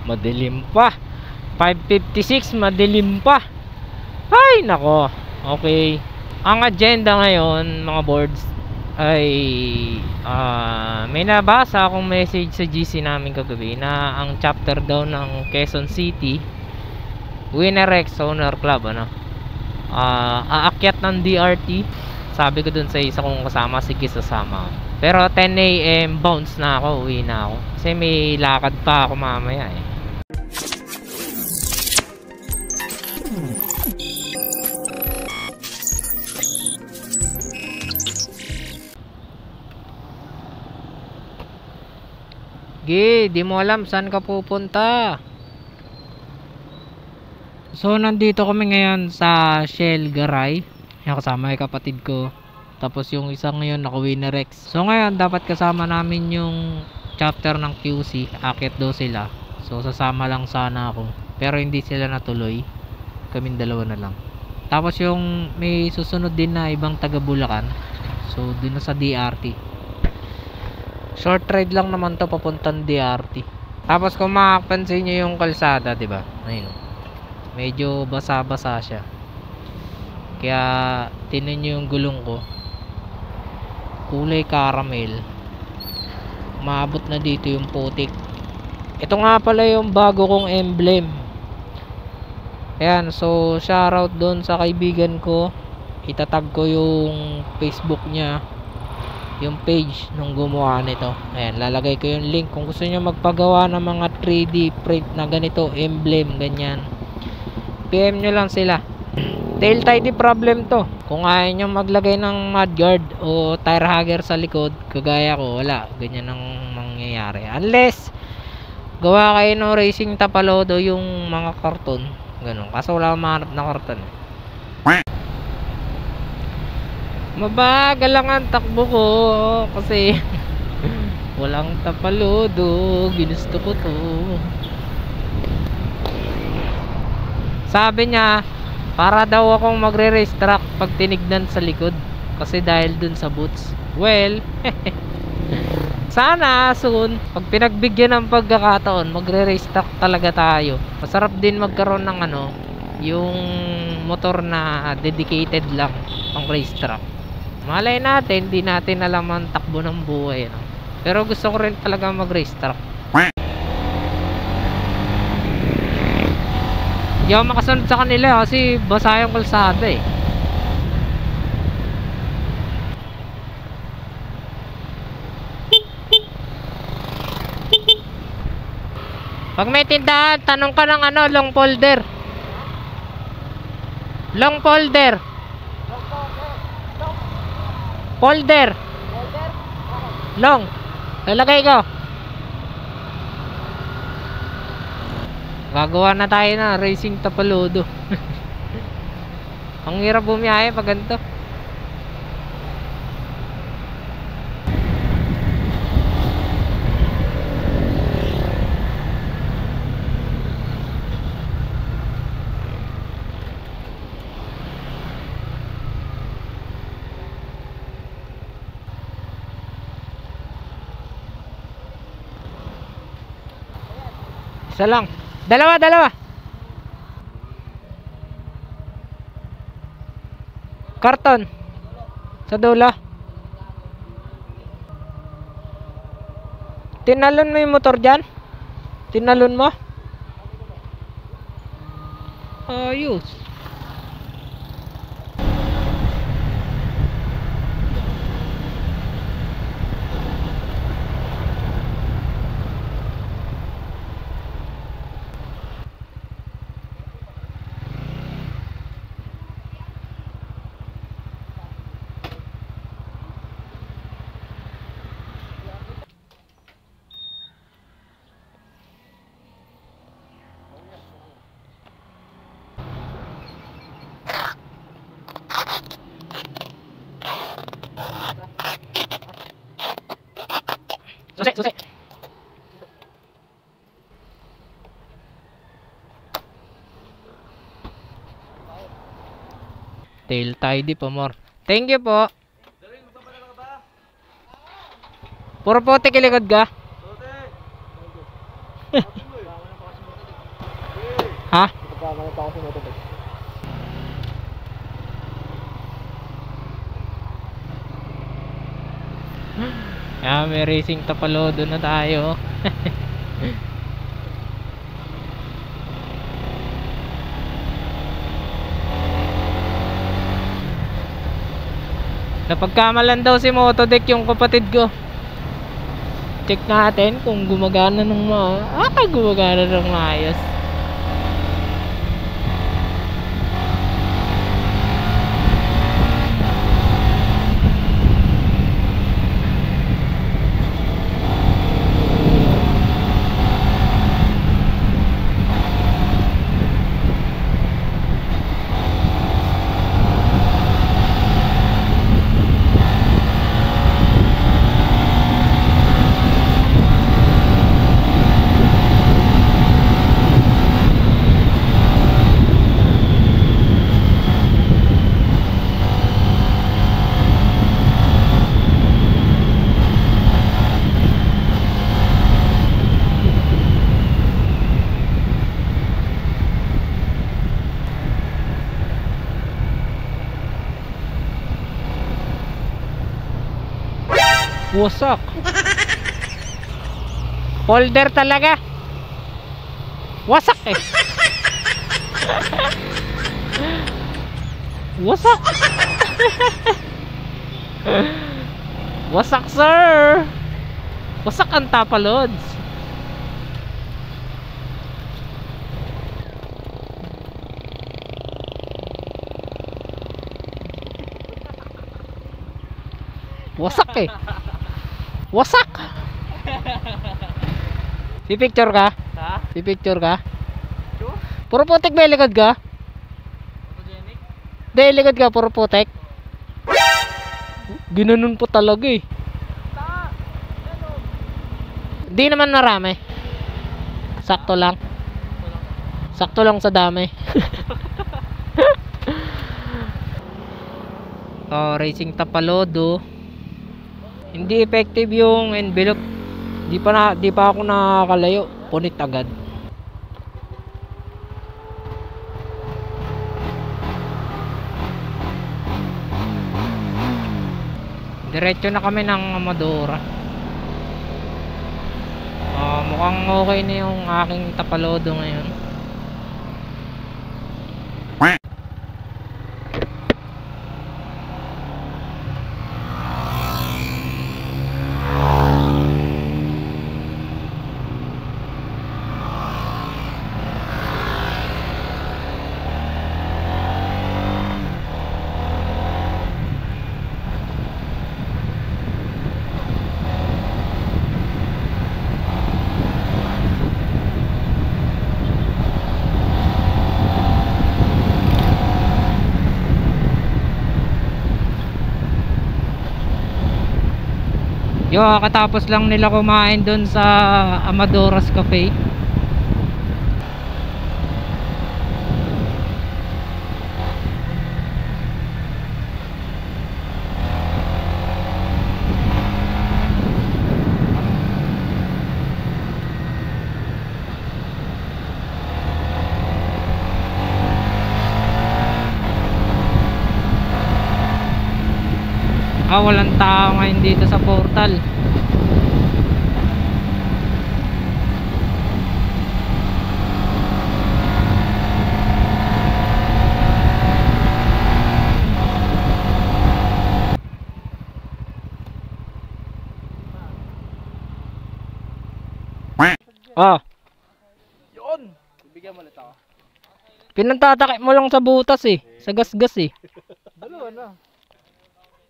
Madilim pa. 5:56, madilim pa. Ay, nako. Okay. Ang agenda ngayon, mga boards, ay may nabasa akong message sa GC namin kagabi na ang chapter daw ng Quezon City Winerex Owner Club, ano, aakyat ng DRT. Sabi ko dun sa isa kong kasama, sige sasama ako. Pero 10 AM bounce na ako, uwi na ako kasi may lakad pa ako mamaya eh. Gi, di mo alam saan ka pupunta. So nandito kami ngayon sa Shell Garay. Yung kasama yung kapatid ko. Tapos yung isang ngayon naka Winerex. So ngayon dapat kasama namin yung chapter ng QC. Akit daw sila. So sasama lang sana ako. Pero hindi sila natuloy. Kaming dalawa na lang. Tapos yung may susunod din na ibang taga Bulacan. So dun na sa DRT. Short ride lang naman to papuntang DRT. Tapos kung makapansin nyo yung kalsada, diba? Ayun. Medyo basa-basa siya. Kaya tinan nyo yung gulong ko. Kulay caramel. Maabot na dito yung putik. Ito nga pala yung bago kong emblem. Ayan, so shoutout doon sa kaibigan ko. Itatag ko yung Facebook niya, yung page nung gumawa nito. Ayan, lalagay ko yung link kung gusto niyo magpagawa ng mga 3D print na ganito, emblem, ganyan. PM nyo lang sila. Tail tidy problem to. Kung ayaw nyo maglagay ng mudguard o tire hugger sa likod, kagaya ko, wala. Ganyan ang mangyayari. Unless gawa kayo ng racing tapalodo yung mga karton. Ganun. Kaso wala akong mahanap na karton. Mabagal lang ang takbo ko kasi walang tapalodo. Ginusto ko to. Sabi niya, para daw akong magre-race track pag tinignan sa likod. Kasi dahil dun sa boots. Well, sana soon, pag pinagbigyan ng pagkakataon, magre-race track talaga tayo. Masarap din magkaroon ng ano, yung motor na dedicated lang pang race track. Malay natin, di natin alam ang takbo ng buhay, no? Pero gusto ko rin talaga mag-race track. Hindi ako makasunod sa kanila kasi basa yung kalsada eh. Pag may tindahan, tanong ka ng ano, long folder. Long folder. Folder. Long. Lalagay ko. Gagawa na tayo na racing tapalodo. Ang hirap bumiyahe pag ganito. Isa lang. Dalawa. Karton. Sa dulo. Tinalon mo yung motor dyan? Tinalon mo? Ayos. Susi. Tail tidy po more. Thank you po. Puro pote kilikod ka. si Motobike. May racing Tapalodo na tayo. Napagkamalan daw si Motodeck yung kapatid ko. Check natin kung gumagana ng gumagana ng maayos. Wasak. Folder talaga. Wasak eh. Wasak. Wasak sir. Wasak ang Tapalods. Wasak eh. Wasak. Si picture ka? Ha? Si picture ka? Sure? Puro putik ba likod ka? Photogenic? Hindi, likod ka, puro putik. Ginanon po talaga eh. Di naman marami. Sakto lang. Sakto lang sa dami. Racing Tapalodo. Hindi effective yung envelope. Di pa ako nakakalayo. Punit agad. Diretso na kami ng Amadora. Mukhang okay na yung aking Tapalodo ngayon. Katapos lang nila kumain doon sa Amadora's Cafe. Walang tao ngayon dito sa portal. Yun! Bibigyan mo ulit ako. Pinantatakip mo lang sa butas eh. Sa gasgas eh. Dalawa na.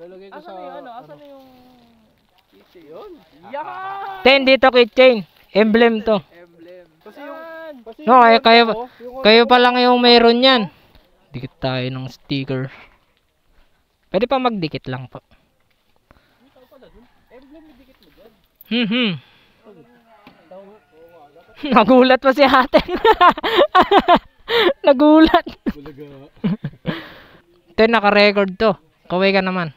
Lalagay ko sa... Asan na yung... keychain? Yun! Yan! Ten, dito keychain. Emblem to. Emblem. Kasi yung... No, kayo pa lang yung meron yan. Dikit tayo ng sticker. Pwede pa magdikit lang po. Emblem, dikit mo dyan. Nagulat pa si ate. Nagulat. Ito naka-record to. Kaway ka naman.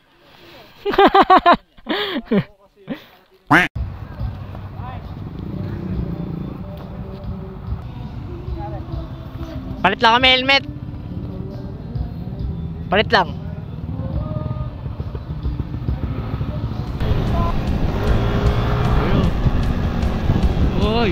Palit lang kami helmet. Palit lang. Ayun. Oy.